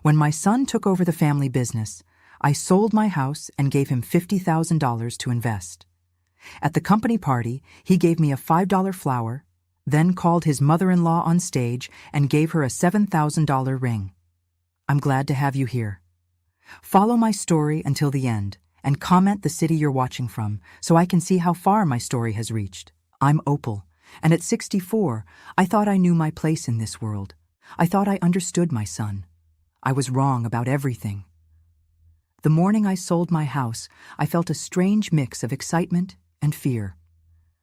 When my son took over the family business, I sold my house and gave him $50,000 to invest. At the company party, he gave me a $5 flower, then called his mother-in-law on stage and gave her a $7,000 ring. I'm glad to have you here. Follow my story until the end and comment the city you're watching from so I can see how far my story has reached. I'm Opal, and at 64, I thought I knew my place in this world. I thought I understood my son. I was wrong about everything. The morning I sold my house, I felt a strange mix of excitement and fear.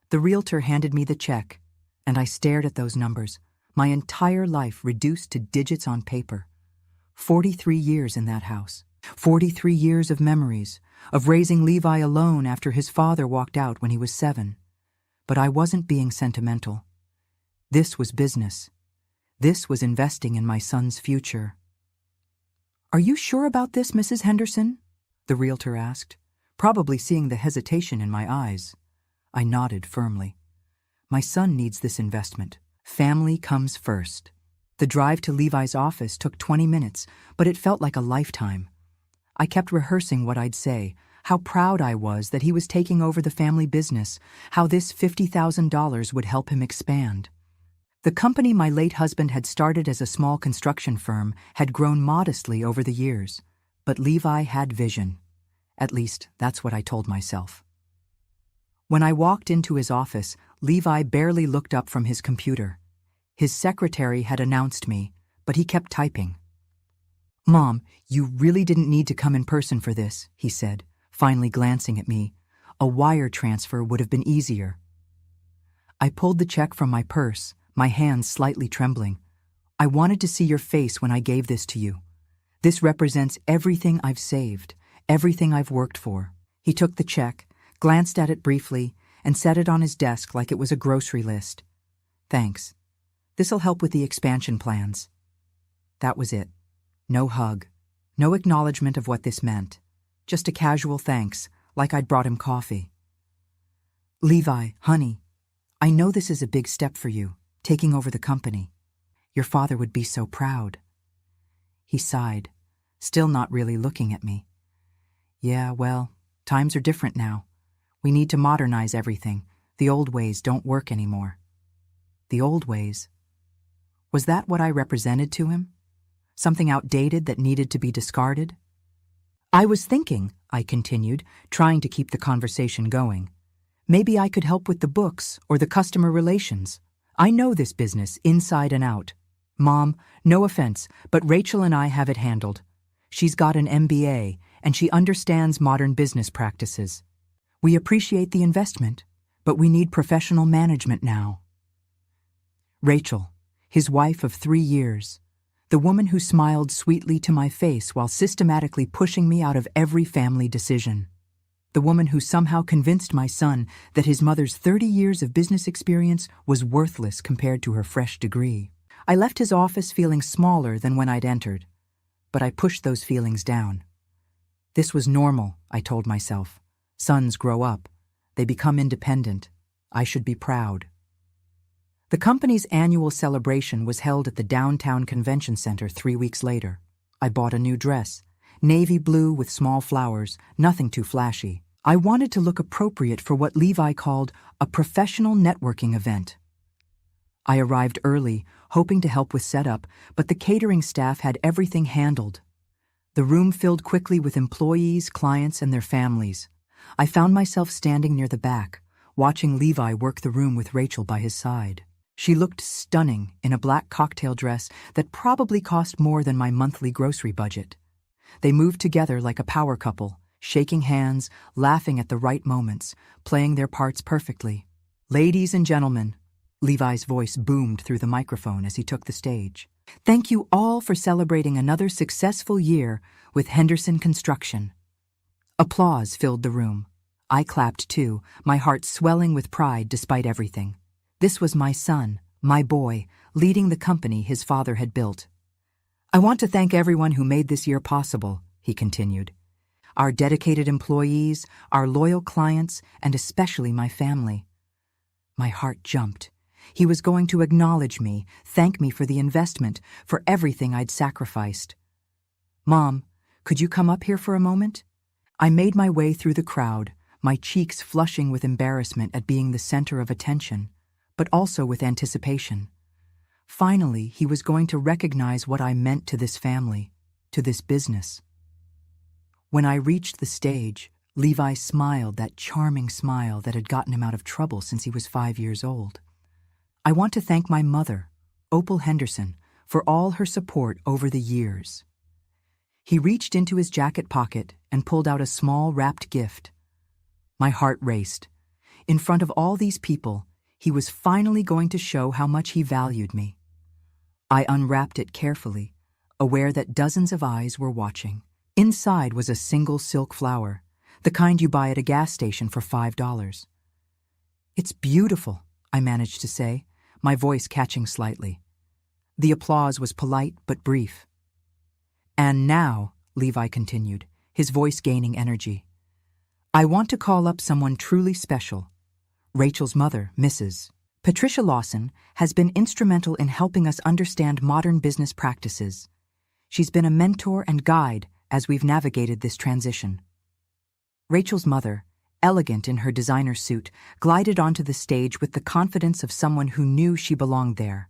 The realtor handed me the check, and I stared at those numbers, my entire life reduced to digits on paper. 43 years in that house. 43 years of memories, of raising Levi alone after his father walked out when he was 7. But I wasn't being sentimental. This was business. This was investing in my son's future. "Are you sure about this, Mrs. Henderson?" the realtor asked, probably seeing the hesitation in my eyes. I nodded firmly. My son needs this investment. Family comes first. The drive to Levi's office took 20 minutes, but it felt like a lifetime. I kept rehearsing what I'd say, how proud I was that he was taking over the family business, how this $50,000 would help him expand. The company my late husband had started as a small construction firm had grown modestly over the years, but Levi had vision. At least, that's what I told myself. When I walked into his office, Levi barely looked up from his computer. His secretary had announced me, but he kept typing. "Mom, you really didn't need to come in person for this," he said, finally glancing at me. "A wire transfer would have been easier." I pulled the check from my purse, my hands slightly trembling. "I wanted to see your face when I gave this to you. This represents everything I've saved, everything I've worked for." He took the check, glanced at it briefly, and set it on his desk like it was a grocery list. "Thanks. This'll help with the expansion plans." That was it. No hug, no acknowledgement of what this meant. Just a casual thanks, like I'd brought him coffee. "Levi, honey, I know this is a big step for you, taking over the company. Your father would be so proud." He sighed, still not really looking at me. "Yeah, well, times are different now. We need to modernize everything. The old ways don't work anymore." The old ways? Was that what I represented to him? Something outdated that needed to be discarded? "I was thinking," I continued, trying to keep the conversation going, "maybe I could help with the books or the customer relations. I know this business inside and out. Mom, no offense, but Rachel and I have it handled. She's got an MBA, and she understands modern business practices. We appreciate the investment, but we need professional management now." Rachel, his wife of 3 years, the woman who smiled sweetly to my face while systematically pushing me out of every family decision. The woman who somehow convinced my son that his mother's 30 years of business experience was worthless compared to her fresh degree. I left his office feeling smaller than when I'd entered, but I pushed those feelings down. This was normal, I told myself. Sons grow up. They become independent. I should be proud. The company's annual celebration was held at the downtown convention center 3 weeks later. I bought a new dress, navy blue with small flowers, nothing too flashy. I wanted to look appropriate for what Levi called a professional networking event. I arrived early, hoping to help with setup, but the catering staff had everything handled. The room filled quickly with employees, clients, and their families. I found myself standing near the back, watching Levi work the room with Rachel by his side. She looked stunning in a black cocktail dress that probably cost more than my monthly grocery budget. They moved together like a power couple, shaking hands, laughing at the right moments, playing their parts perfectly. "Ladies and gentlemen," Levi's voice boomed through the microphone as he took the stage. "Thank you all for celebrating another successful year with Henderson Construction." Applause filled the room. I clapped too, my heart swelling with pride despite everything. This was my son, my boy, leading the company his father had built. "I want to thank everyone who made this year possible," he continued. "Our dedicated employees, our loyal clients, and especially my family." My heart jumped. He was going to acknowledge me, thank me for the investment, for everything I'd sacrificed. "Mom, could you come up here for a moment?" I made my way through the crowd, my cheeks flushing with embarrassment at being the center of attention, but also with anticipation. Finally, he was going to recognize what I meant to this family, to this business. When I reached the stage, Levi smiled that charming smile that had gotten him out of trouble since he was 5 years old. "I want to thank my mother, Opal Henderson, for all her support over the years." He reached into his jacket pocket and pulled out a small wrapped gift. My heart raced. In front of all these people, he was finally going to show how much he valued me. I unwrapped it carefully, aware that dozens of eyes were watching. Inside was a single silk flower, the kind you buy at a gas station for $5. "It's beautiful," I managed to say, my voice catching slightly. The applause was polite but brief. "And now," Levi continued, his voice gaining energy, "I want to call up someone truly special. Rachel's mother, Mrs. Patricia Lawson, has been instrumental in helping us understand modern business practices. She's been a mentor and guide as we've navigated this transition." Rachel's mother, elegant in her designer suit, glided onto the stage with the confidence of someone who knew she belonged there.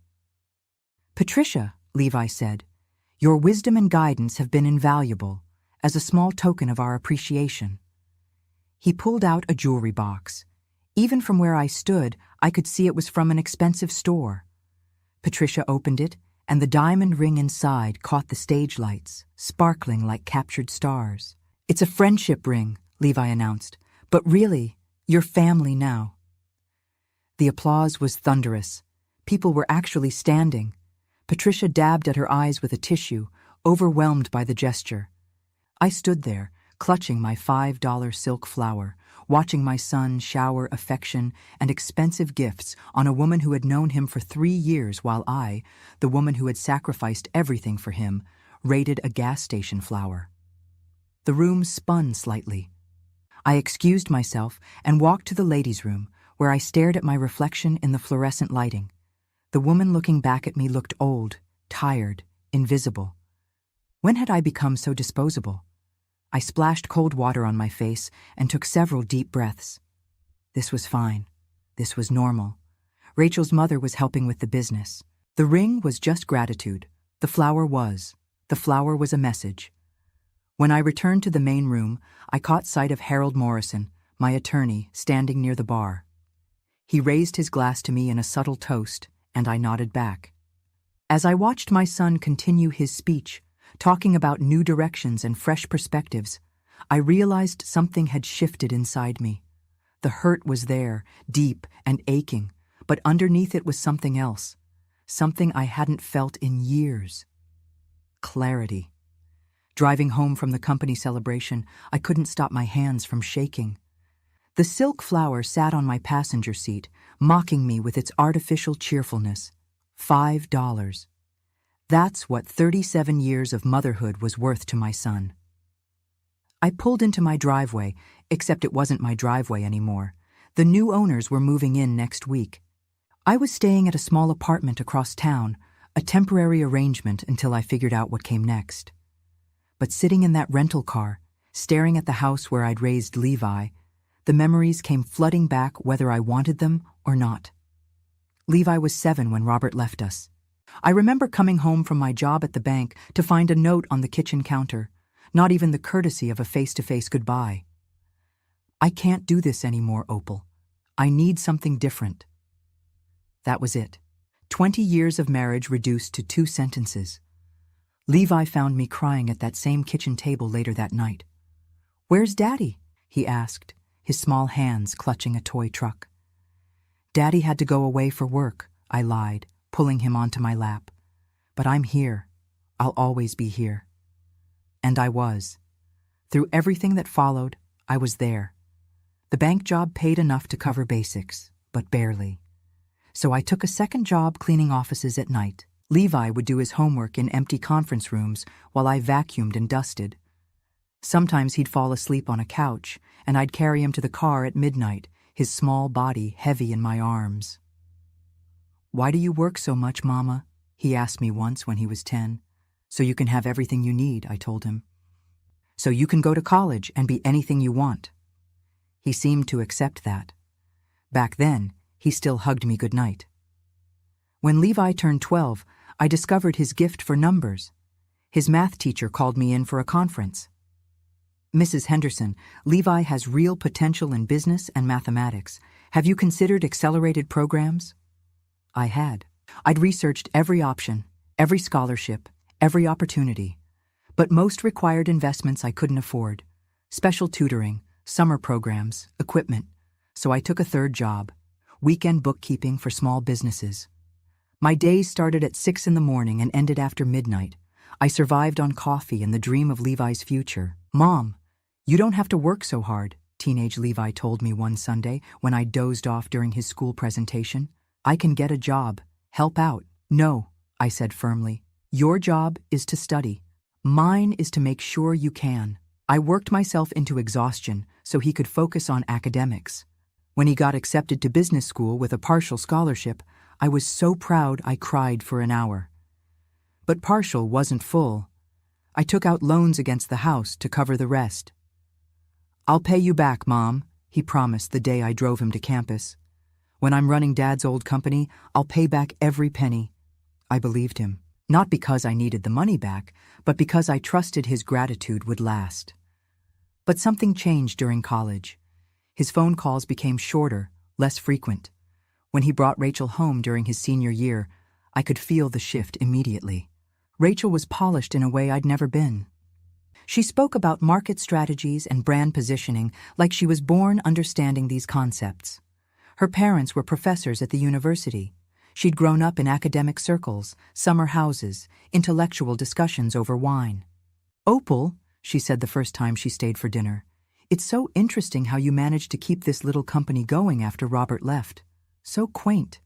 "Patricia," Levi said, "your wisdom and guidance have been invaluable, as a small token of our appreciation." He pulled out a jewelry box. Even from where I stood, I could see it was from an expensive store. Patricia opened it, and the diamond ring inside caught the stage lights, sparkling like captured stars. "It's a friendship ring," Levi announced, "but really, you're family now." The applause was thunderous. People were actually standing. Patricia dabbed at her eyes with a tissue, overwhelmed by the gesture. I stood there, clutching my $5 silk flower, watching my son shower affection and expensive gifts on a woman who had known him for 3 years while I, the woman who had sacrificed everything for him, raided a gas station flower. The room spun slightly. I excused myself and walked to the ladies' room, where I stared at my reflection in the fluorescent lighting. The woman looking back at me looked old, tired, invisible. When had I become so disposable? I splashed cold water on my face and took several deep breaths. This was fine. This was normal. Rachel's mother was helping with the business. The ring was just gratitude. The flower was. The flower was a message. When I returned to the main room, I caught sight of Harold Morrison, my attorney, standing near the bar. He raised his glass to me in a subtle toast, and I nodded back. As I watched my son continue his speech, talking about new directions and fresh perspectives, I realized something had shifted inside me. The hurt was there, deep and aching, but underneath it was something else, something I hadn't felt in years. Clarity. Driving home from the company celebration, I couldn't stop my hands from shaking. The silk flower sat on my passenger seat, mocking me with its artificial cheerfulness. $5. That's what 37 years of motherhood was worth to my son. I pulled into my driveway, except it wasn't my driveway anymore. The new owners were moving in next week. I was staying at a small apartment across town, a temporary arrangement until I figured out what came next. But sitting in that rental car, staring at the house where I'd raised Levi, the memories came flooding back whether I wanted them or not. Levi was 7 when Robert left us. I remember coming home from my job at the bank to find a note on the kitchen counter, not even the courtesy of a face-to-face goodbye. "I can't do this anymore, Opal. I need something different." That was it. 20 years of marriage reduced to 2 sentences. Levi found me crying at that same kitchen table later that night. "Where's Daddy?" he asked, his small hands clutching a toy truck. "Daddy had to go away for work," I lied, pulling him onto my lap. "But I'm here. I'll always be here." And I was. Through everything that followed, I was there. The bank job paid enough to cover basics, but barely. So I took a second job cleaning offices at night. Levi would do his homework in empty conference rooms while I vacuumed and dusted. Sometimes he'd fall asleep on a couch, and I'd carry him to the car at midnight, his small body heavy in my arms. "Why do you work so much, Mama?" he asked me once when he was 10. So you can have everything you need, I told him. So you can go to college and be anything you want. He seemed to accept that. Back then, he still hugged me goodnight. When Levi turned 12, I discovered his gift for numbers. His math teacher called me in for a conference. Mrs. Henderson, Levi has real potential in business and mathematics. Have you considered accelerated programs? I had. I'd researched every option, every scholarship, every opportunity. But most required investments I couldn't afford. Special tutoring, summer programs, equipment. So I took a third job, weekend bookkeeping for small businesses. My days started at 6 in the morning and ended after midnight. I survived on coffee and the dream of Levi's future. Mom, you don't have to work so hard, teenage Levi told me one Sunday when I dozed off during his school presentation. I can get a job, help out. No, I said firmly. Your job is to study. Mine is to make sure you can. I worked myself into exhaustion so he could focus on academics. When he got accepted to business school with a partial scholarship, I was so proud I cried for an hour. But partial wasn't full. I took out loans against the house to cover the rest. I'll pay you back, Mom, he promised the day I drove him to campus. When I'm running Dad's old company, I'll pay back every penny. I believed him, not because I needed the money back, but because I trusted his gratitude would last. But something changed during college. His phone calls became shorter, less frequent. When he brought Rachel home during his senior year, I could feel the shift immediately. Rachel was polished in a way I'd never been. She spoke about market strategies and brand positioning like she was born understanding these concepts. Her parents were professors at the university. She'd grown up in academic circles, summer houses, intellectual discussions over wine. Opal, she said the first time she stayed for dinner, it's so interesting how you managed to keep this little company going after Robert left. So quaint.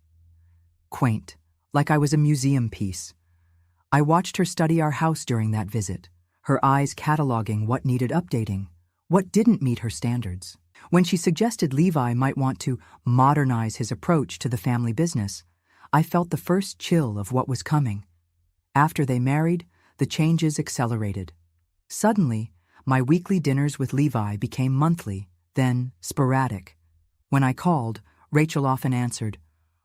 Quaint, like I was a museum piece. I watched her study our house during that visit, her eyes cataloging what needed updating, what didn't meet her standards. When she suggested Levi might want to modernize his approach to the family business, I felt the first chill of what was coming. After they married, the changes accelerated. Suddenly, my weekly dinners with Levi became monthly, then sporadic. When I called, Rachel often answered,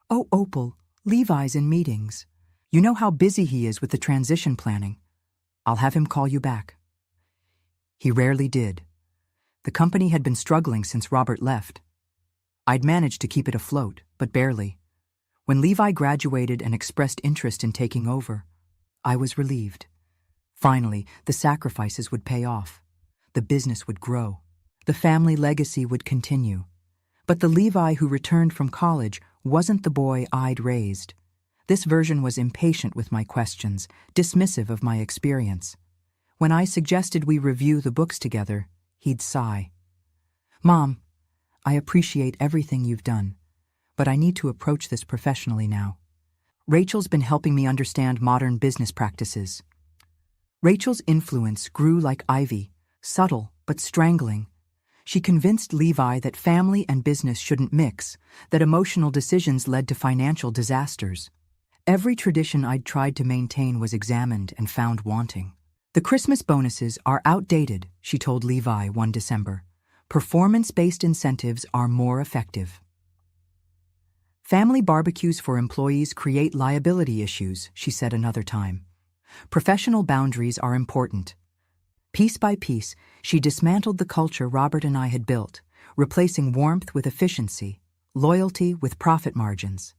"Oh, Opal, Levi's in meetings. You know how busy he is with the transition planning. I'll have him call you back." He rarely did. The company had been struggling since Robert left. I'd managed to keep it afloat, but barely. When Levi graduated and expressed interest in taking over, I was relieved. Finally, the sacrifices would pay off. The business would grow. The family legacy would continue. But the Levi who returned from college wasn't the boy I'd raised. This version was impatient with my questions, dismissive of my experience. When I suggested we review the books together, he'd sigh. "Mom, I appreciate everything you've done, but I need to approach this professionally now. Rachel's been helping me understand modern business practices." Rachel's influence grew like ivy, subtle but strangling. She convinced Levi that family and business shouldn't mix, that emotional decisions led to financial disasters. Every tradition I'd tried to maintain was examined and found wanting. "The Christmas bonuses are outdated," she told Levi one December. "Performance-based incentives are more effective." "Family barbecues for employees create liability issues," she said another time. "Professional boundaries are important." Piece by piece, she dismantled the culture Robert and I had built, replacing warmth with efficiency, loyalty with profit margins.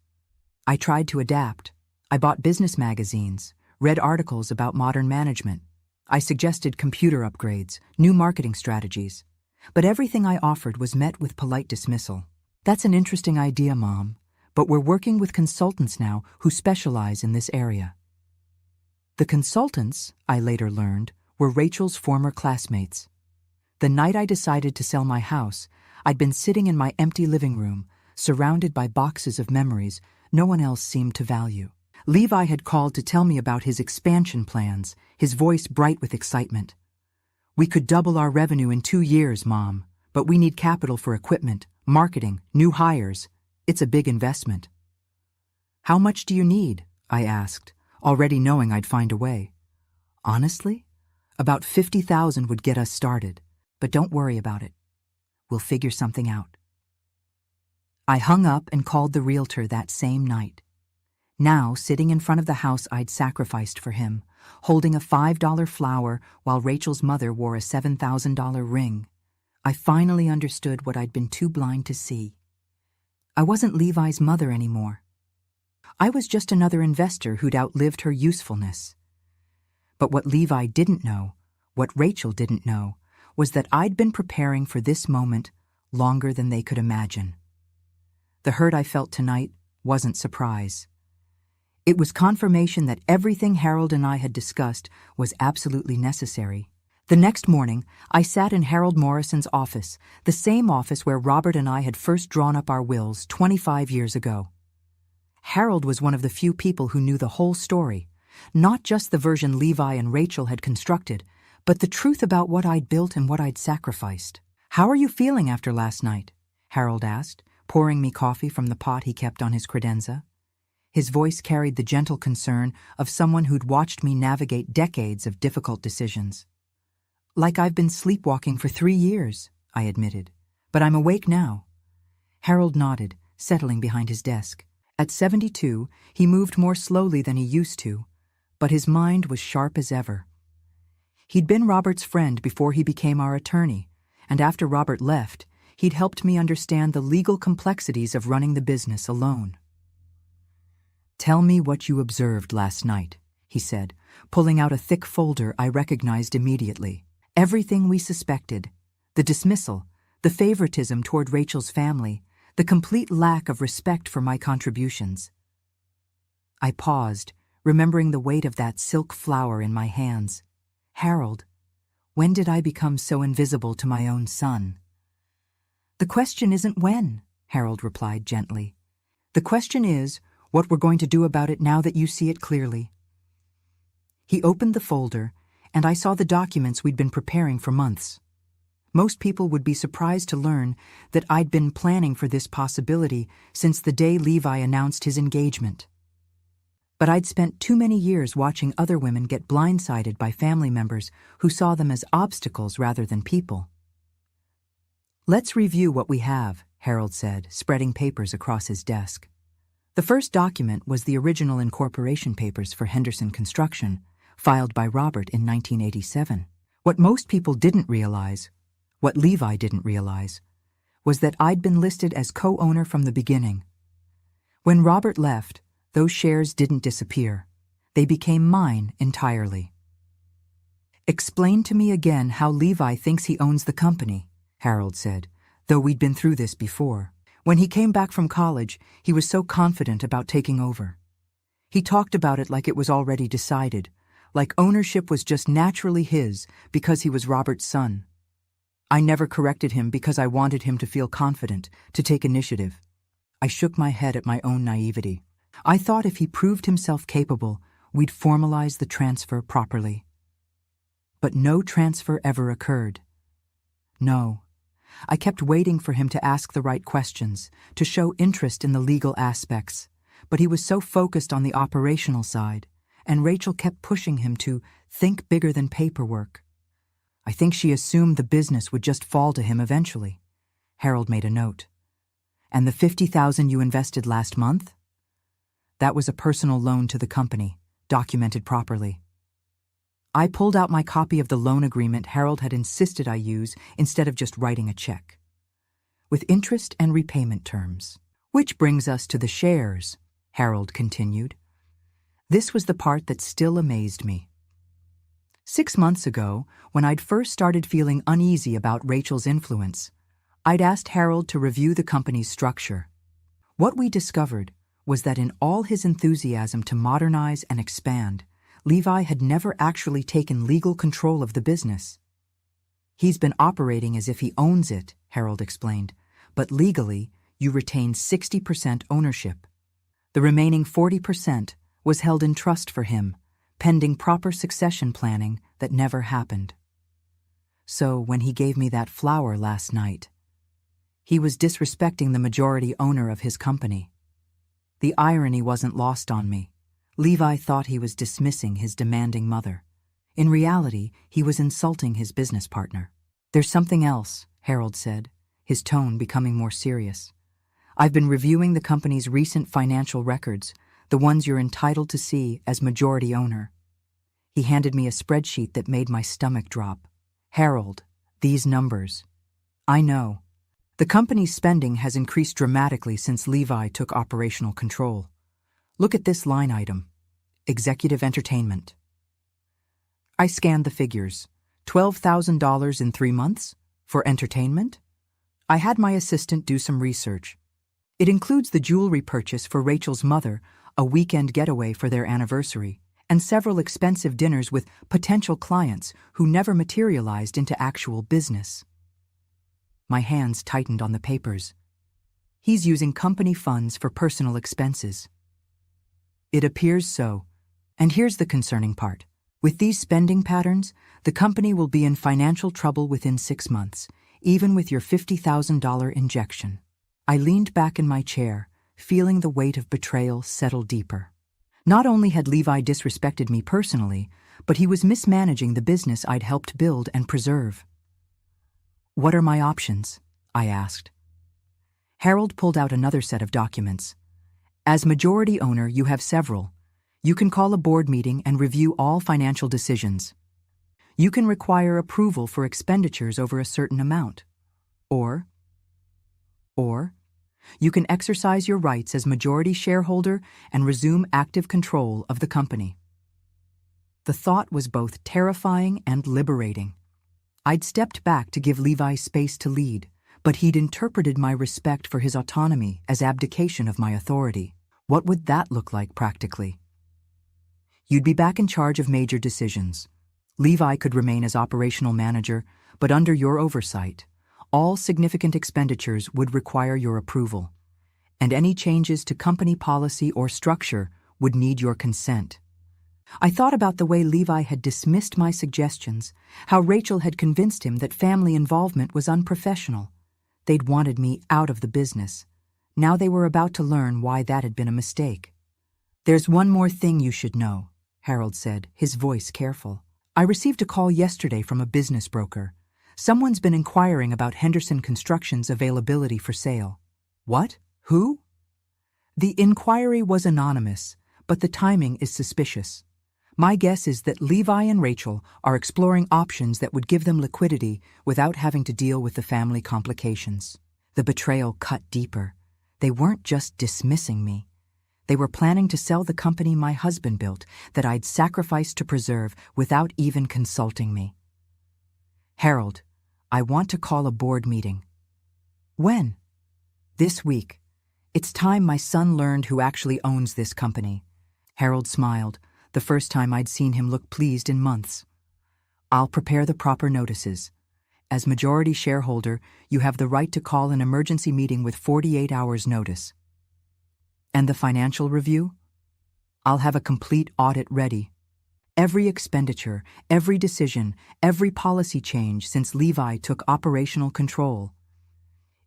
I tried to adapt. I bought business magazines, read articles about modern management. I suggested computer upgrades, new marketing strategies. But everything I offered was met with polite dismissal. "That's an interesting idea, Mom, but we're working with consultants now who specialize in this area." The consultants, I later learned, were Rachel's former classmates. The night I decided to sell my house, I'd been sitting in my empty living room, surrounded by boxes of memories no one else seemed to value. Levi had called to tell me about his expansion plans, his voice bright with excitement. "We could double our revenue in 2 years, Mom, but we need capital for equipment, marketing, new hires. It's a big investment." "How much do you need?" I asked, already knowing I'd find a way. Honestly, about 50,000 would get us started, but don't worry about it. We'll figure something out. I hung up and called the realtor that same night. Now, sitting in front of the house I'd sacrificed for him, holding a $5 flower while Rachel's mother wore a $7,000 ring, I finally understood what I'd been too blind to see. I wasn't Levi's mother anymore. I was just another investor who'd outlived her usefulness. But what Levi didn't know, what Rachel didn't know, was that I'd been preparing for this moment longer than they could imagine. The hurt I felt tonight wasn't surprise. It was confirmation that everything Harold and I had discussed was absolutely necessary. The next morning, I sat in Harold Morrison's office, the same office where Robert and I had first drawn up our wills 25 years ago. Harold was one of the few people who knew the whole story, not just the version Levi and Rachel had constructed, but the truth about what I'd built and what I'd sacrificed. "How are you feeling after last night?" Harold asked, pouring me coffee from the pot he kept on his credenza. His voice carried the gentle concern of someone who'd watched me navigate decades of difficult decisions. "Like I've been sleepwalking for 3 years," I admitted, "but I'm awake now." Harold nodded, settling behind his desk. At 72, he moved more slowly than he used to, but his mind was sharp as ever. He'd been Robert's friend before he became our attorney, and after Robert left, he'd helped me understand the legal complexities of running the business alone. "Tell me what you observed last night," he said, pulling out a thick folder I recognized immediately. Everything we suspected, the dismissal, the favoritism toward Rachel's family, the complete lack of respect for my contributions. I paused, remembering the weight of that silk flower in my hands. Harold, when did I become so invisible to my own son? "The question isn't when," Harold replied gently. "The question is what we're going to do about it now that you see it clearly." He opened the folder, and I saw the documents we'd been preparing for months. Most people would be surprised to learn that I'd been planning for this possibility since the day Levi announced his engagement. But I'd spent too many years watching other women get blindsided by family members who saw them as obstacles rather than people. "Let's review what we have," Harold said, spreading papers across his desk. The first document was the original incorporation papers for Henderson Construction, filed by Robert in 1987. What most people didn't realize, what Levi didn't realize, was that I'd been listed as co-owner from the beginning. When Robert left, those shares didn't disappear. They became mine entirely. "Explain to me again how Levi thinks he owns the company," Harold said, though we'd been through this before. When he came back from college, he was so confident about taking over. He talked about it like it was already decided, like ownership was just naturally his because he was Robert's son. I never corrected him because I wanted him to feel confident, to take initiative. I shook my head at my own naivety. I thought if he proved himself capable, we'd formalize the transfer properly. But no transfer ever occurred. No. I kept waiting for him to ask the right questions, to show interest in the legal aspects, but he was so focused on the operational side, and Rachel kept pushing him to think bigger than paperwork. I think she assumed the business would just fall to him eventually. Harold made a note. "And the $50,000 you invested last month?" That was a personal loan to the company, documented properly. I pulled out my copy of the loan agreement Harold had insisted I use instead of just writing a check, with interest and repayment terms. "Which brings us to the shares," Harold continued. This was the part that still amazed me. 6 months ago, when I'd first started feeling uneasy about Rachel's influence, I'd asked Harold to review the company's structure. What we discovered was that in all his enthusiasm to modernize and expand, Levi had never actually taken legal control of the business. "He's been operating as if he owns it," Harold explained, "but legally, you retain 60% ownership. The remaining 40% was held in trust for him, pending proper succession planning that never happened." So when he gave me that flower last night, he was disrespecting the majority owner of his company. The irony wasn't lost on me. Levi thought he was dismissing his demanding mother. In reality, he was insulting his business partner. "There's something else," Harold said, his tone becoming more serious. "I've been reviewing the company's recent financial records, the ones you're entitled to see as majority owner." He handed me a spreadsheet that made my stomach drop. "Harold, these numbers." "I know. The company's spending has increased dramatically since Levi took operational control. Look at this line item: executive entertainment." I scanned the figures. $12,000 in 3 months? For entertainment? I had my assistant do some research. It includes the jewelry purchase for Rachel's mother, a weekend getaway for their anniversary, and several expensive dinners with potential clients who never materialized into actual business. My hands tightened on the papers. He's using company funds for personal expenses. It appears so. And here's the concerning part. With these spending patterns, the company will be in financial trouble within 6 months, even with your $50,000 injection. I leaned back in my chair, feeling the weight of betrayal settle deeper. Not only had Levi disrespected me personally, but he was mismanaging the business I'd helped build and preserve. "What are my options?" I asked. Harold pulled out another set of documents. "As majority owner, you have several. You can call a board meeting and review all financial decisions. You can require approval for expenditures over a certain amount. Or you can exercise your rights as majority shareholder and resume active control of the company." The thought was both terrifying and liberating. I'd stepped back to give Levi space to lead, but he'd interpreted my respect for his autonomy as abdication of my authority. What would that look like practically? "You'd be back in charge of major decisions. Levi could remain as operational manager, but under your oversight, all significant expenditures would require your approval, and any changes to company policy or structure would need your consent." I thought about the way Levi had dismissed my suggestions, how Rachel had convinced him that family involvement was unprofessional. They'd wanted me out of the business. Now they were about to learn why that had been a mistake. "There's one more thing you should know," Harold said, his voice careful. "I received a call yesterday from a business broker. Someone's been inquiring about Henderson Construction's availability for sale." "What? Who?" "The inquiry was anonymous, but the timing is suspicious. My guess is that Levi and Rachel are exploring options that would give them liquidity without having to deal with the family complications." The betrayal cut deeper. They weren't just dismissing me. They were planning to sell the company my husband built that I'd sacrificed to preserve without even consulting me. "Harold, I want to call a board meeting." "When?" "This week. It's time my son learned who actually owns this company." Harold smiled, the first time I'd seen him look pleased in months. "I'll prepare the proper notices. As majority shareholder, you have the right to call an emergency meeting with 48 hours notice." "And the financial review?" "I'll have a complete audit ready. Every expenditure, every decision, every policy change since Levi took operational control.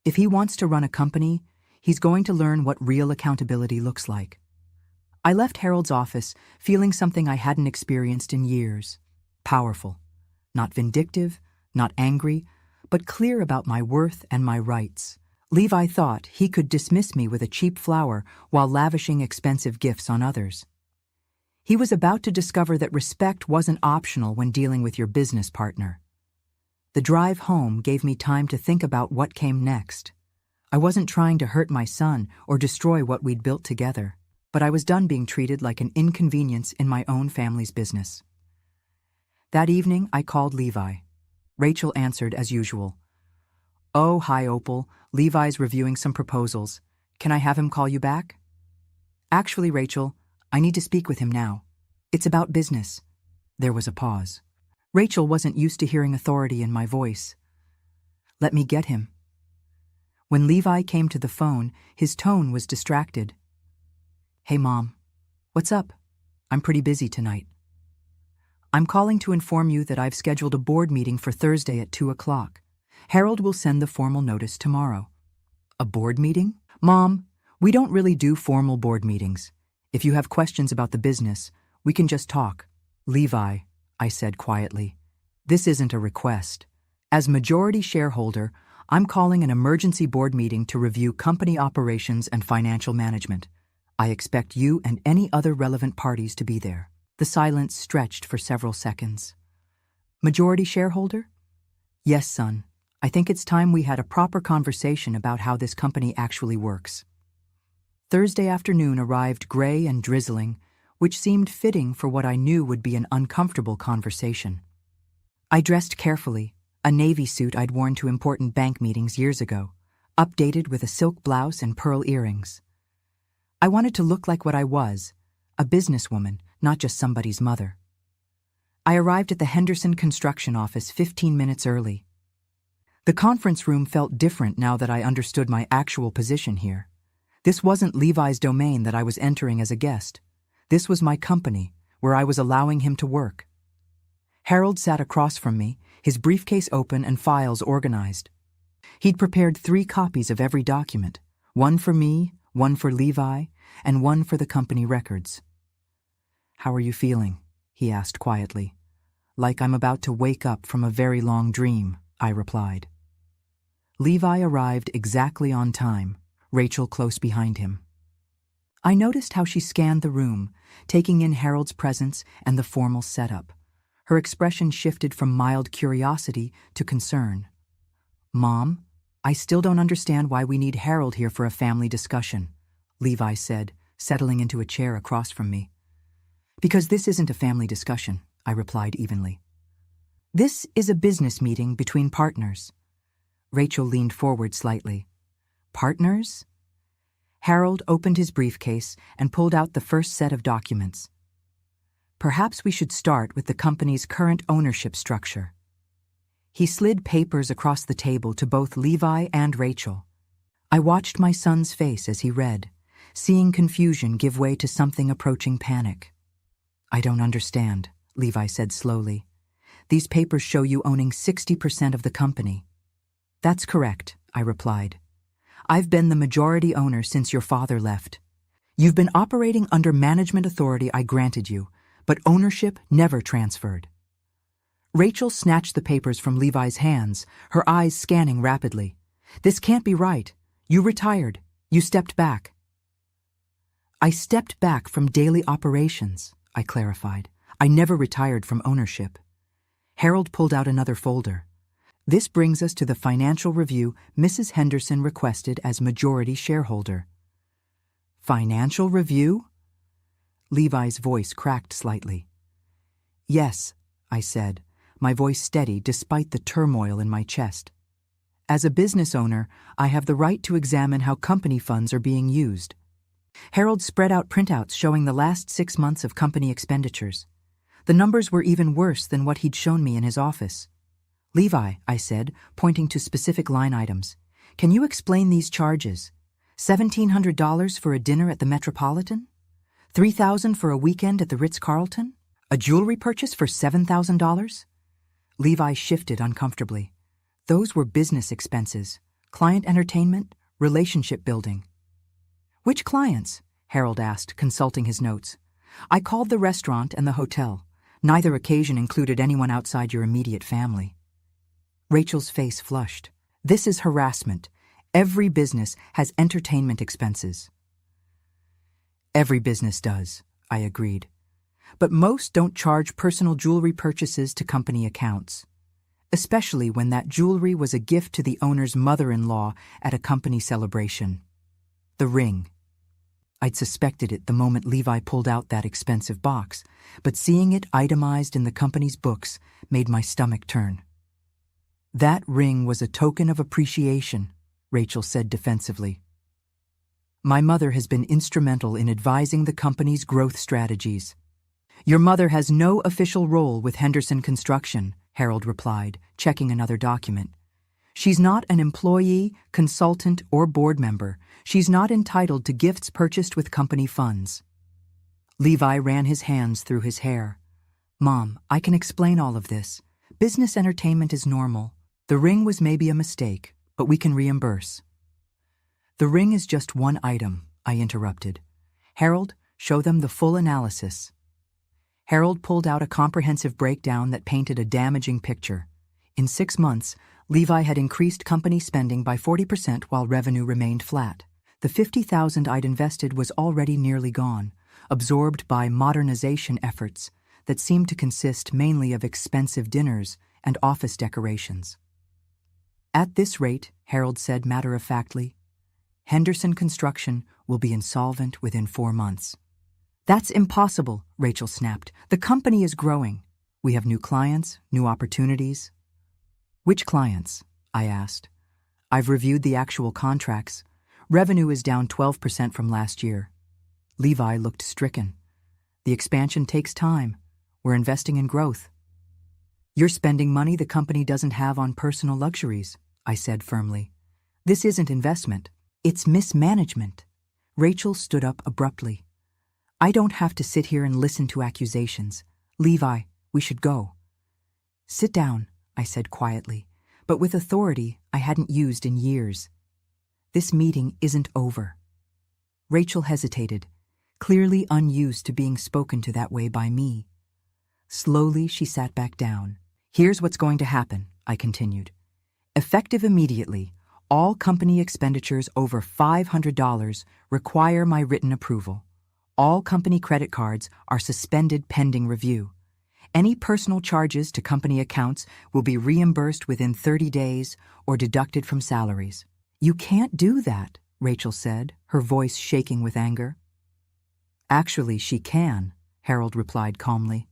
If he wants to run a company, he's going to learn what real accountability looks like." I left Harold's office feeling something I hadn't experienced in years. Powerful. Not vindictive, not angry, but clear about my worth and my rights. Levi thought he could dismiss me with a cheap flower while lavishing expensive gifts on others. He was about to discover that respect wasn't optional when dealing with your business partner. The drive home gave me time to think about what came next. I wasn't trying to hurt my son or destroy what we'd built together, but I was done being treated like an inconvenience in my own family's business. That evening, I called Levi. Rachel answered as usual. "Oh, hi, Opal. Levi's reviewing some proposals. Can I have him call you back?" "Actually, Rachel, I need to speak with him now. It's about business." There was a pause. Rachel wasn't used to hearing authority in my voice. "Let me get him." When Levi came to the phone, his tone was distracted. "Hey, Mom. What's up? I'm pretty busy tonight." "I'm calling to inform you that I've scheduled a board meeting for Thursday at 2 o'clock. Harold will send the formal notice tomorrow." "A board meeting?" "Mom, we don't really do formal board meetings. If you have questions about the business, we can just talk." "Levi, I said quietly. This isn't a request. As majority shareholder, I'm calling an emergency board meeting to review company operations and financial management. I expect you and any other relevant parties to be there. The silence stretched for several seconds. Majority shareholder? Yes, son. I think it's time we had a proper conversation about how this company actually works. Thursday afternoon arrived gray and drizzling, which seemed fitting for what I knew would be an uncomfortable conversation. I dressed carefully, a navy suit I'd worn to important bank meetings years ago, updated with a silk blouse and pearl earrings. I wanted to look like what I was, a businesswoman, not just somebody's mother. I arrived at the Henderson construction office 15 minutes early. The conference room felt different now that I understood my actual position here. This wasn't Levi's domain that I was entering as a guest. This was my company, where I was allowing him to work. Harold sat across from me, his briefcase open and files organized. He'd prepared 3 copies of every document, one for me, one for Levi, and one for the company records. "How are you feeling?" he asked quietly. "Like I'm about to wake up from a very long dream," I replied. Levi arrived exactly on time, Rachel close behind him. I noticed how she scanned the room, taking in Harold's presence and the formal setup. Her expression shifted from mild curiosity to concern. "Mom, I still don't understand why we need Harold here for a family discussion," Levi said, settling into a chair across from me. "Because this isn't a family discussion," I replied evenly. "This is a business meeting between partners." Rachel leaned forward slightly. "Partners?" Harold opened his briefcase and pulled out the first set of documents. "Perhaps we should start with the company's current ownership structure." He slid papers across the table to both Levi and Rachel. I watched my son's face as he read, seeing confusion give way to something approaching panic. "I don't understand," Levi said slowly. "These papers show you owning 60% of the company." "That's correct," I replied. "I've been the majority owner since your father left. You've been operating under management authority I granted you, but ownership never transferred." Rachel snatched the papers from Levi's hands, her eyes scanning rapidly. "This can't be right. You retired. You stepped back." "I stepped back from daily operations," I clarified. "I never retired from ownership." Harold pulled out another folder. "This brings us to the financial review Mrs. Henderson requested as majority shareholder." "Financial review?" Levi's voice cracked slightly. "Yes," I said, my voice steady despite the turmoil in my chest. "As a business owner, I have the right to examine how company funds are being used." Harold spread out printouts showing the last 6 months of company expenditures. The numbers were even worse than what he'd shown me in his office. "Levi," I said, pointing to specific line items, "can you explain these charges? $1,700 for a dinner at the Metropolitan? $3,000 for a weekend at the Ritz-Carlton? A jewelry purchase for $7,000? Levi shifted uncomfortably. Those were business expenses, client entertainment, relationship building. "Which clients?" Harold asked, consulting his notes. "I called the restaurant and the hotel. Neither occasion included anyone outside your immediate family." Rachel's face flushed. "This is harassment. Every business has entertainment expenses." "Every business does," I agreed. "But most don't charge personal jewelry purchases to company accounts, especially when that jewelry was a gift to the owner's mother-in-law at a company celebration. The ring. I'd suspected it the moment Levi pulled out that expensive box, but seeing it itemized in the company's books made my stomach turn. "That ring was a token of appreciation," Rachel said defensively. "My mother has been instrumental in advising the company's growth strategies." "Your mother has no official role with Henderson Construction," Harold replied, checking another document. "She's not an employee, consultant, or board member. She's not entitled to gifts purchased with company funds." Levi ran his hands through his hair. "Mom, I can explain all of this. Business entertainment is normal. The ring was maybe a mistake, but we can reimburse." "The ring is just one item," I interrupted. "Harold, show them the full analysis." Harold pulled out a comprehensive breakdown that painted a damaging picture. In 6 months, Levi had increased company spending by 40% while revenue remained flat. The $50,000 I'd invested was already nearly gone, absorbed by modernization efforts that seemed to consist mainly of expensive dinners and office decorations. At this rate, Harold said matter-of-factly, Henderson Construction will be insolvent within 4 months. That's impossible, Rachel snapped. The company is growing. We have new clients, new opportunities. Which clients? I asked. I've reviewed the actual contracts. Revenue is down 12% from last year. Levi looked stricken. The expansion takes time. We're investing in growth. You're spending money the company doesn't have on personal luxuries, I said firmly. This isn't investment. It's mismanagement. Rachel stood up abruptly. I don't have to sit here and listen to accusations. Levi, we should go. Sit down, I said quietly, but with authority I hadn't used in years. This meeting isn't over. Rachel hesitated, clearly unused to being spoken to that way by me. Slowly she sat back down. Here's what's going to happen, I continued. Effective immediately, all company expenditures over $500 require my written approval. All company credit cards are suspended pending review. Any personal charges to company accounts will be reimbursed within 30 days or deducted from salaries. You can't do that, Rachel said, her voice shaking with anger. Actually, she can, Harold replied calmly.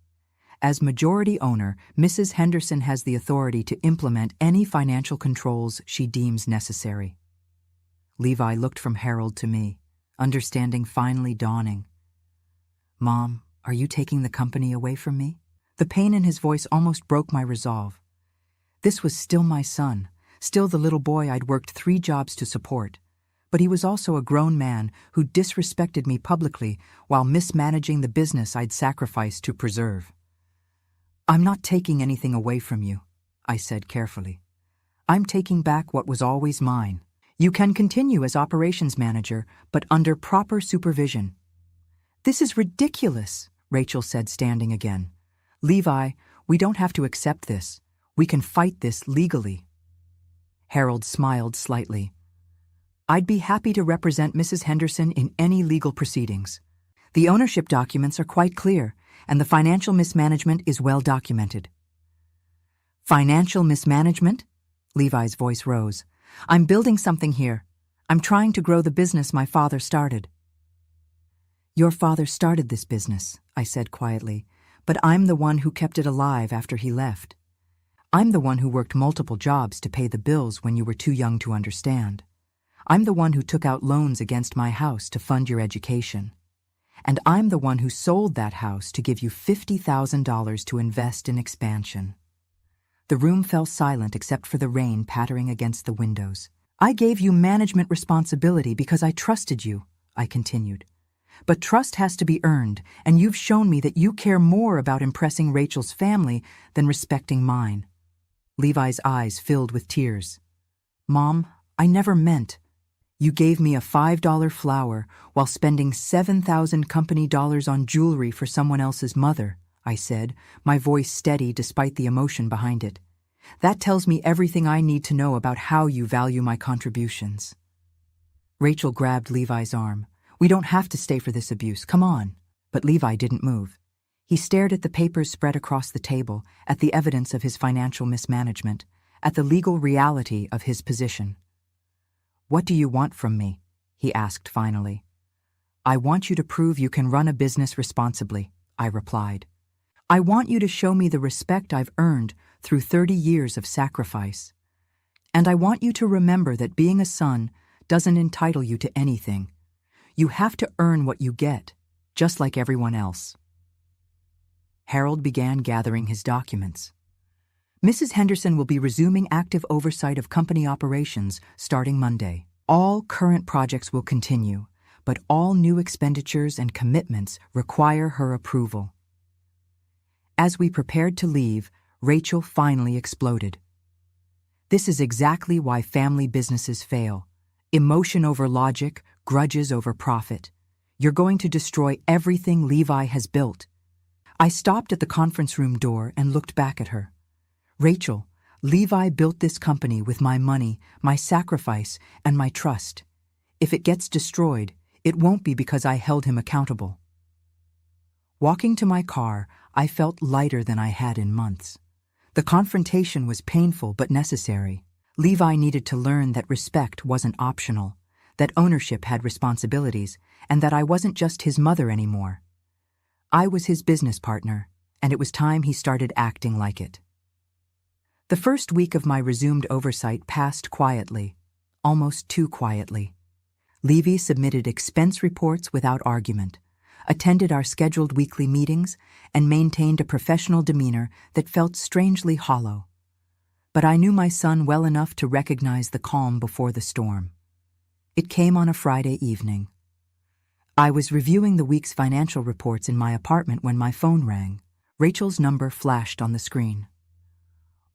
As majority owner, Mrs. Henderson has the authority to implement any financial controls she deems necessary. Levi looked from Harold to me, understanding finally dawning. Mom, are you taking the company away from me? The pain in his voice almost broke my resolve. This was still my son, still the little boy I'd worked 3 jobs to support. But he was also a grown man who disrespected me publicly while mismanaging the business I'd sacrificed to preserve. I'm not taking anything away from you, I said carefully. I'm taking back what was always mine. You can continue as operations manager, but under proper supervision. This is ridiculous, Rachel said, standing again. Levi, we don't have to accept this. We can fight this legally. Harold smiled slightly. I'd be happy to represent Mrs. Henderson in any legal proceedings. The ownership documents are quite clear, and the financial mismanagement is well documented. Financial mismanagement? Levi's voice rose. I'm building something here. I'm trying to grow the business my father started. Your father started this business, I said quietly, but I'm the one who kept it alive after he left. I'm the one who worked multiple jobs to pay the bills when you were too young to understand. I'm the one who took out loans against my house to fund your education. And I'm the one who sold that house to give you $50,000 to invest in expansion. The room fell silent except for the rain pattering against the windows. I gave you management responsibility because I trusted you, I continued. But trust has to be earned, and you've shown me that you care more about impressing Rachel's family than respecting mine. Levi's eyes filled with tears. Mom, I never meant. You gave me a $5 flower while spending $7,000 company dollars on jewelry for someone else's mother, I said, my voice steady despite the emotion behind it. That tells me everything I need to know about how you value my contributions. Rachel grabbed Levi's arm. We don't have to stay for this abuse, come on. But Levi didn't move. He stared at the papers spread across the table, at the evidence of his financial mismanagement, at the legal reality of his position. What do you want from me? He asked finally. I want you to prove you can run a business responsibly, I replied. I want you to show me the respect I've earned through 30 years of sacrifice. And I want you to remember that being a son doesn't entitle you to anything. You have to earn what you get, just like everyone else. Harold began gathering his documents. Mrs. Henderson will be resuming active oversight of company operations starting Monday. All current projects will continue, but all new expenditures and commitments require her approval. As we prepared to leave, Rachel finally exploded. This is exactly why family businesses fail. Emotion over logic, grudges over profit. You're going to destroy everything Levi has built. I stopped at the conference room door and looked back at her. Rachel, Levi built this company with my money, my sacrifice, and my trust. If it gets destroyed, it won't be because I held him accountable. Walking to my car, I felt lighter than I had in months. The confrontation was painful but necessary. Levi needed to learn that respect wasn't optional, that ownership had responsibilities, and that I wasn't just his mother anymore. I was his business partner, and it was time he started acting like it. The first week of my resumed oversight passed quietly, almost too quietly. Levi submitted expense reports without argument, attended our scheduled weekly meetings, and maintained a professional demeanor that felt strangely hollow. But I knew my son well enough to recognize the calm before the storm. It came on a Friday evening. I was reviewing the week's financial reports in my apartment when my phone rang. Rachel's number flashed on the screen.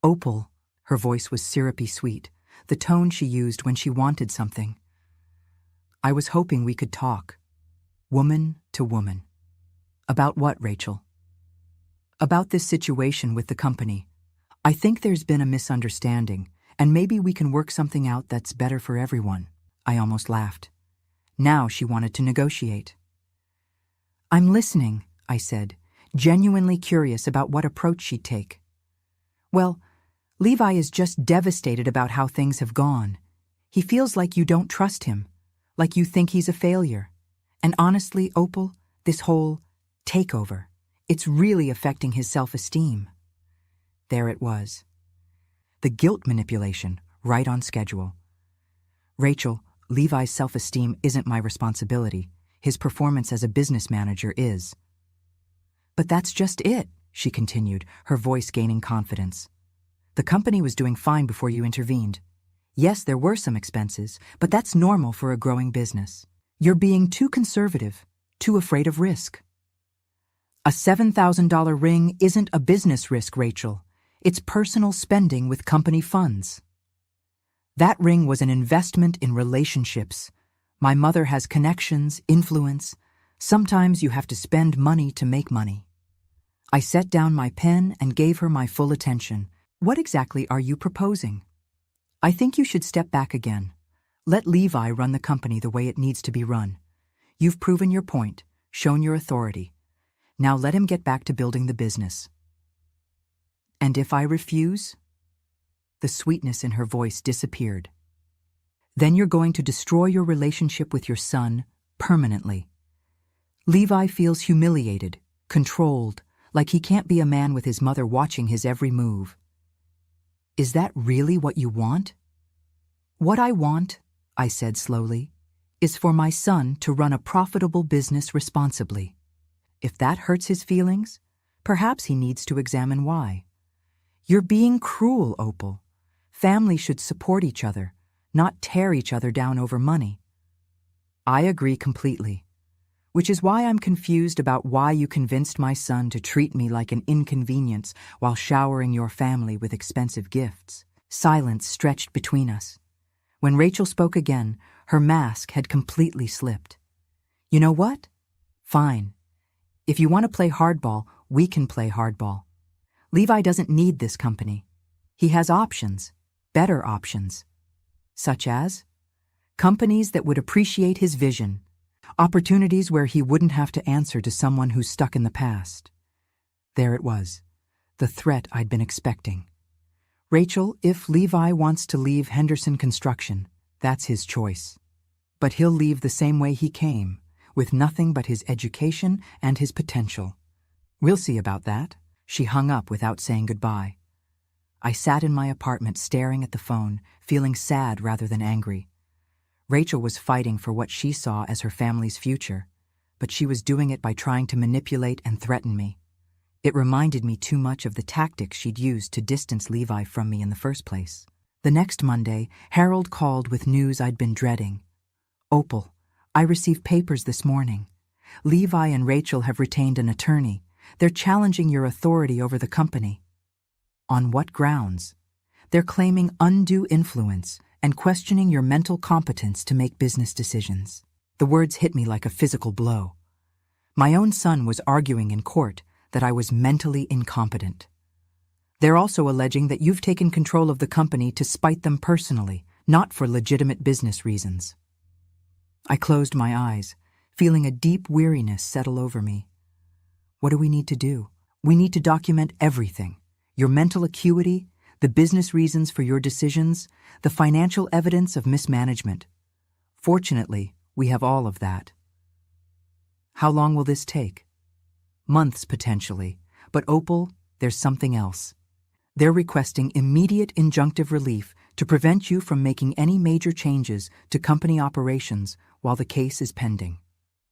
Opal, her voice was syrupy sweet, the tone she used when she wanted something. I was hoping we could talk, woman to woman. About what, Rachel? About this situation with the company. I think there's been a misunderstanding, and maybe we can work something out that's better for everyone. I almost laughed. Now she wanted to negotiate. I'm listening, I said, genuinely curious about what approach she'd take. Well, Levi is just devastated about how things have gone. He feels like you don't trust him, like you think he's a failure. And honestly, Opal, this whole takeover, it's really affecting his self-esteem. There it was. The guilt manipulation, right on schedule. Rachel, Levi's self-esteem isn't my responsibility. His performance as a business manager is. But that's just it, she continued, her voice gaining confidence. The company was doing fine before you intervened. Yes, there were some expenses, but that's normal for a growing business. You're being too conservative, too afraid of risk. A $7,000 ring isn't a business risk, Rachel. It's personal spending with company funds. That ring was an investment in relationships. My mother has connections, influence. Sometimes you have to spend money to make money. I set down my pen and gave her my full attention. What exactly are you proposing? I think you should step back again. Let Levi run the company the way it needs to be run. You've proven your point, shown your authority. Now let him get back to building the business. And if I refuse? The sweetness in her voice disappeared. Then you're going to destroy your relationship with your son permanently. Levi feels humiliated, controlled, like he can't be a man with his mother watching his every move. Is that really what you want? What I want, I said slowly, is for my son to run a profitable business responsibly. If that hurts his feelings, perhaps he needs to examine why. You're being cruel, Opal. Families should support each other, not tear each other down over money. I agree completely, which is why I'm confused about why you convinced my son to treat me like an inconvenience while showering your family with expensive gifts. Silence stretched between us. When Rachel spoke again, her mask had completely slipped. You know what? Fine. If you want to play hardball, we can play hardball. Levi doesn't need this company. He has options, better options. Such as? Companies that would appreciate his vision. Opportunities where he wouldn't have to answer to someone who's stuck in the past. There it was, the threat I'd been expecting. Rachel, if Levi wants to leave Henderson Construction, that's his choice. But he'll leave the same way he came, with nothing but his education and his potential. We'll see about that. She hung up without saying goodbye. I sat in my apartment staring at the phone, feeling sad rather than angry. Rachel was fighting for what she saw as her family's future, but she was doing it by trying to manipulate and threaten me. It reminded me too much of the tactics she'd used to distance Levi from me in the first place. The next Monday, Harold called with news I'd been dreading. Opal, I received papers this morning. Levi and Rachel have retained an attorney. They're challenging your authority over the company. On what grounds? They're claiming undue influence and questioning your mental competence to make business decisions. The words hit me like a physical blow. My own son was arguing in court, that I was mentally incompetent. They're also alleging that you've taken control of the company to spite them personally, not for legitimate business reasons. I closed my eyes, feeling a deep weariness settle over me. What do we need to do? We need to document everything. Your mental acuity, the business reasons for your decisions, the financial evidence of mismanagement. Fortunately, we have all of that. How long will this take? Months, potentially. But Opal, there's something else. They're requesting immediate injunctive relief to prevent you from making any major changes to company operations while the case is pending.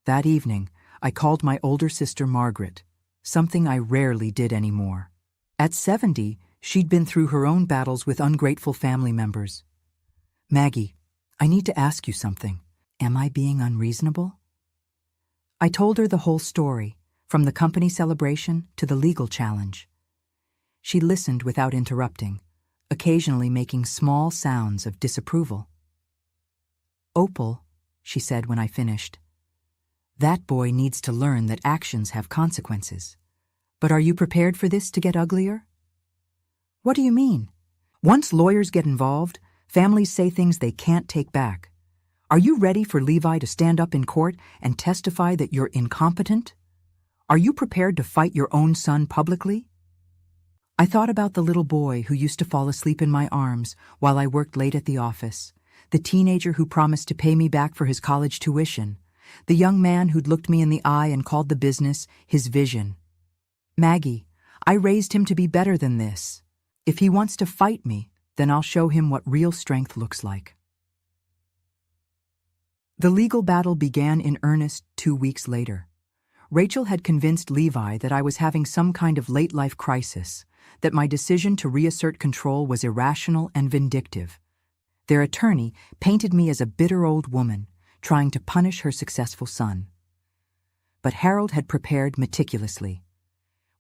That evening, I called my older sister Margaret, something I rarely did anymore. At 70, she'd been through her own battles with ungrateful family members. Maggie, I need to ask you something. Am I being unreasonable? I told her the whole story, from the company celebration to the legal challenge. She listened without interrupting, occasionally making small sounds of disapproval. Opal, she said when I finished, that boy needs to learn that actions have consequences. But are you prepared for this to get uglier? What do you mean? Once lawyers get involved, families say things they can't take back. Are you ready for Levi to stand up in court and testify that you're incompetent? Are you prepared to fight your own son publicly? I thought about the little boy who used to fall asleep in my arms while I worked late at the office, the teenager who promised to pay me back for his college tuition, the young man who'd looked me in the eye and called the business his vision. Maggie, I raised him to be better than this. If he wants to fight me, then I'll show him what real strength looks like. The legal battle began in earnest 2 weeks later. Rachel had convinced Levi that I was having some kind of late-life crisis, that my decision to reassert control was irrational and vindictive. Their attorney painted me as a bitter old woman, trying to punish her successful son. But Harold had prepared meticulously.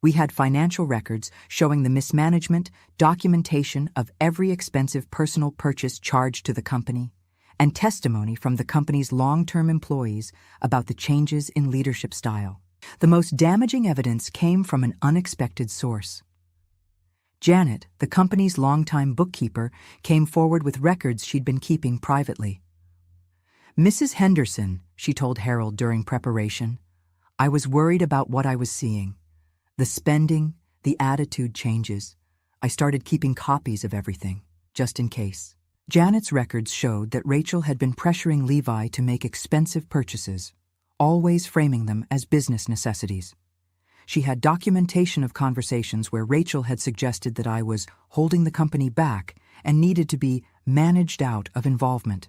We had financial records showing the mismanagement, documentation of every expensive personal purchase charged to the company, and testimony from the company's long-term employees about the changes in leadership style. The most damaging evidence came from an unexpected source. Janet, the company's longtime bookkeeper, came forward with records she'd been keeping privately. Mrs. Henderson, she told Harold during preparation, I was worried about what I was seeing. The spending, the attitude changes. I started keeping copies of everything, just in case. Janet's records showed that Rachel had been pressuring Levi to make expensive purchases, always framing them as business necessities. She had documentation of conversations where Rachel had suggested that I was holding the company back and needed to be managed out of involvement.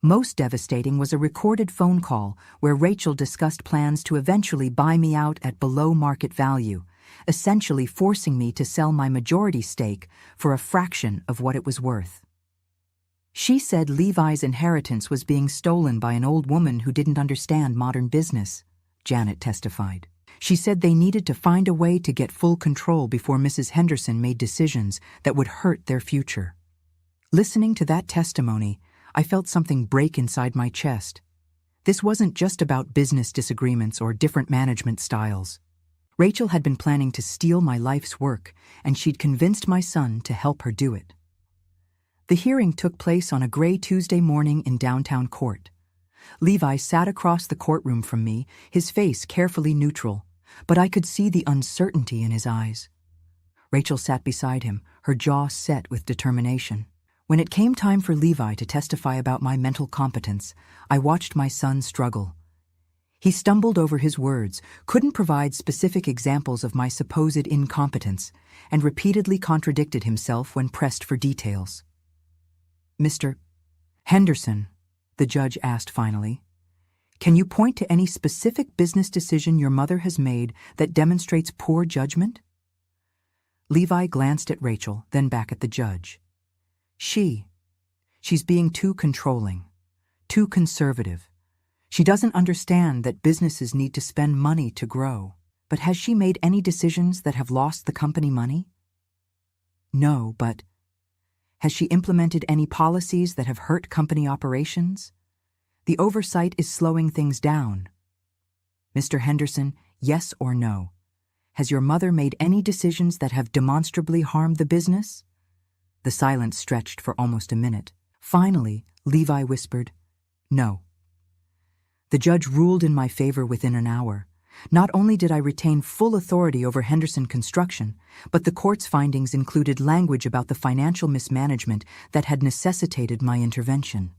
Most devastating was a recorded phone call where Rachel discussed plans to eventually buy me out at below market value, essentially forcing me to sell my majority stake for a fraction of what it was worth. She said Levi's inheritance was being stolen by an old woman who didn't understand modern business, Janet testified. She said they needed to find a way to get full control before Mrs. Henderson made decisions that would hurt their future. Listening to that testimony, I felt something break inside my chest. This wasn't just about business disagreements or different management styles. Rachel had been planning to steal my life's work, and she'd convinced my son to help her do it. The hearing took place on a gray Tuesday morning in downtown court. Levi sat across the courtroom from me, his face carefully neutral, but I could see the uncertainty in his eyes. Rachel sat beside him, her jaw set with determination. When it came time for Levi to testify about my mental competence, I watched my son struggle. He stumbled over his words, couldn't provide specific examples of my supposed incompetence, and repeatedly contradicted himself when pressed for details. Mr. Henderson, the judge asked finally, can you point to any specific business decision your mother has made that demonstrates poor judgment? Levi glanced at Rachel, then back at the judge. She's being too controlling, too conservative. She doesn't understand that businesses need to spend money to grow. But has she made any decisions that have lost the company money? No, but has she implemented any policies that have hurt company operations? The oversight is slowing things down. Mr. Henderson, yes or no? has your mother made any decisions that have demonstrably harmed the business? The silence stretched for almost a minute. Finally, Levi whispered, "No." The judge ruled in my favor within an hour. Not only did I retain full authority over Henderson Construction, but the court's findings included language about the financial mismanagement that had necessitated my intervention.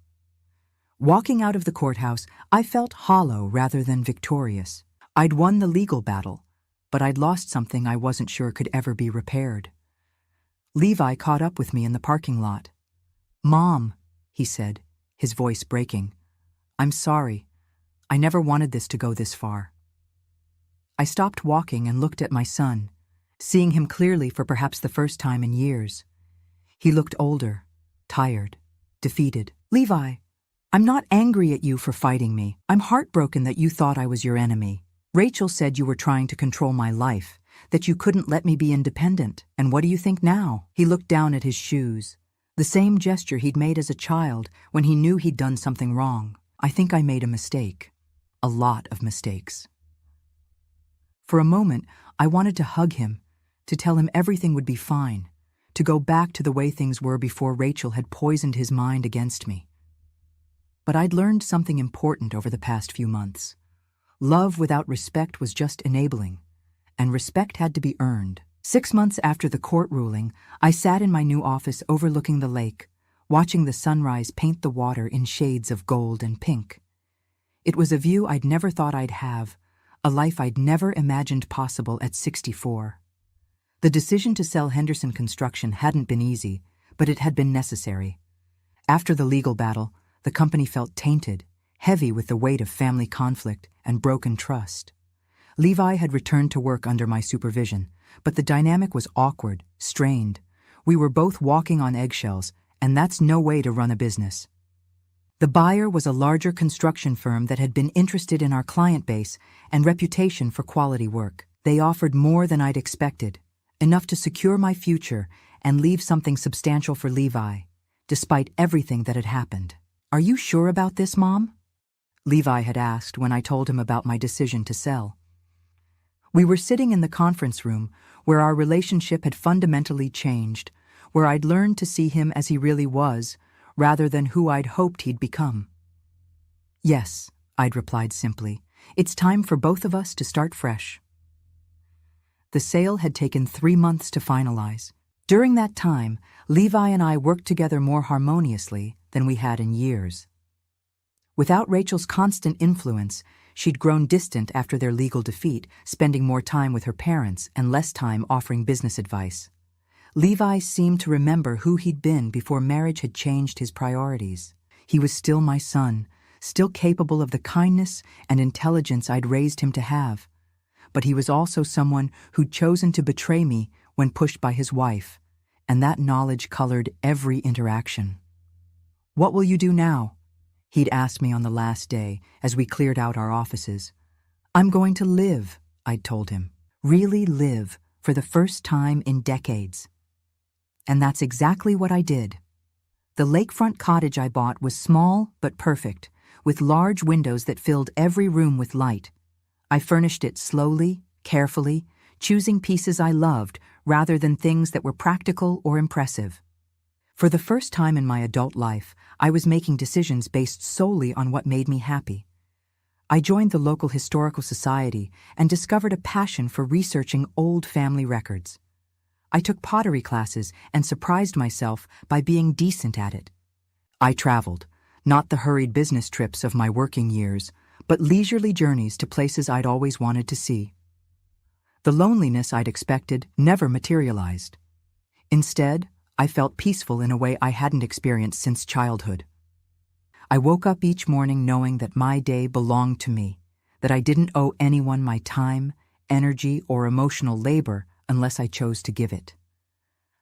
Walking out of the courthouse, I felt hollow rather than victorious. I'd won the legal battle, but I'd lost something I wasn't sure could ever be repaired. Levi caught up with me in the parking lot. "Mom," he said, his voice breaking, "I'm sorry. I never wanted this to go this far." I stopped walking and looked at my son, seeing him clearly for perhaps the first time in years. He looked older, tired, defeated. "Levi, I'm not angry at you for fighting me. I'm heartbroken that you thought I was your enemy. Rachel said you were trying to control my life, that you couldn't let me be independent. And what do you think now?" He looked down at his shoes, the same gesture he'd made as a child when he knew he'd done something wrong. "I think I made a mistake. A lot of mistakes." For a moment, I wanted to hug him, to tell him everything would be fine, to go back to the way things were before Rachel had poisoned his mind against me. But I'd learned something important over the past few months. Love without respect was just enabling, and respect had to be earned. 6 months after the court ruling, I sat in my new office overlooking the lake, watching the sunrise paint the water in shades of gold and pink. It was a view I'd never thought I'd have, a life I'd never imagined possible at 64. The decision to sell Henderson Construction hadn't been easy, but it had been necessary. After the legal battle, the company felt tainted, heavy with the weight of family conflict and broken trust. Levi had returned to work under my supervision, but the dynamic was awkward, strained. We were both walking on eggshells, and that's no way to run a business. The buyer was a larger construction firm that had been interested in our client base and reputation for quality work. They offered more than I'd expected, enough to secure my future and leave something substantial for Levi, despite everything that had happened. "Are you sure about this, Mom?" Levi had asked when I told him about my decision to sell. We were sitting in the conference room where our relationship had fundamentally changed, where I'd learned to see him as he really was, rather than who I'd hoped he'd become. "Yes," I'd replied simply. "It's time for both of us to start fresh." The sale had taken 3 months to finalize. During that time, Levi and I worked together more harmoniously than we had in years. Without Rachel's constant influence, she'd grown distant after their legal defeat, spending more time with her parents and less time offering business advice. Levi seemed to remember who he'd been before marriage had changed his priorities. He was still my son, still capable of the kindness and intelligence I'd raised him to have. But he was also someone who'd chosen to betray me when pushed by his wife, and that knowledge colored every interaction. "What will you do now?" he'd asked me on the last day as we cleared out our offices. "I'm going to live," I'd told him. "Really live, for the first time in decades." And that's exactly what I did. The lakefront cottage I bought was small but perfect, with large windows that filled every room with light. I furnished it slowly, carefully, choosing pieces I loved rather than things that were practical or impressive. For the first time in my adult life, I was making decisions based solely on what made me happy. I joined the local historical society and discovered a passion for researching old family records. I took pottery classes and surprised myself by being decent at it. I traveled, not the hurried business trips of my working years, but leisurely journeys to places I'd always wanted to see. The loneliness I'd expected never materialized. Instead, I felt peaceful in a way I hadn't experienced since childhood. I woke up each morning knowing that my day belonged to me, that I didn't owe anyone my time, energy, or emotional labor unless I chose to give it.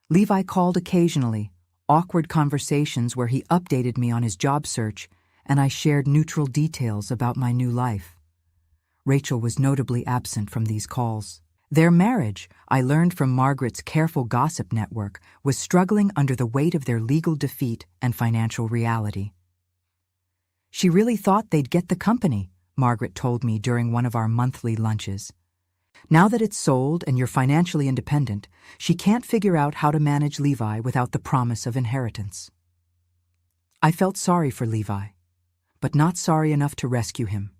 Levi called occasionally, awkward conversations where he updated me on his job search, and I shared neutral details about my new life. Rachel was notably absent from these calls. Their marriage, I learned from Margaret's careful gossip network, was struggling under the weight of their legal defeat and financial reality. "She really thought they'd get the company," Margaret told me during one of our monthly lunches. Now that it's sold and you're financially independent, she can't figure out how to manage Levi without the promise of inheritance. I felt sorry for Levi, but not sorry enough to rescue him.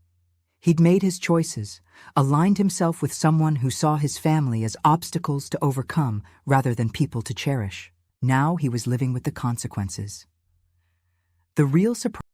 He'd made his choices, aligned himself with someone who saw his family as obstacles to overcome rather than people to cherish. Now he was living with the consequences. The real surprise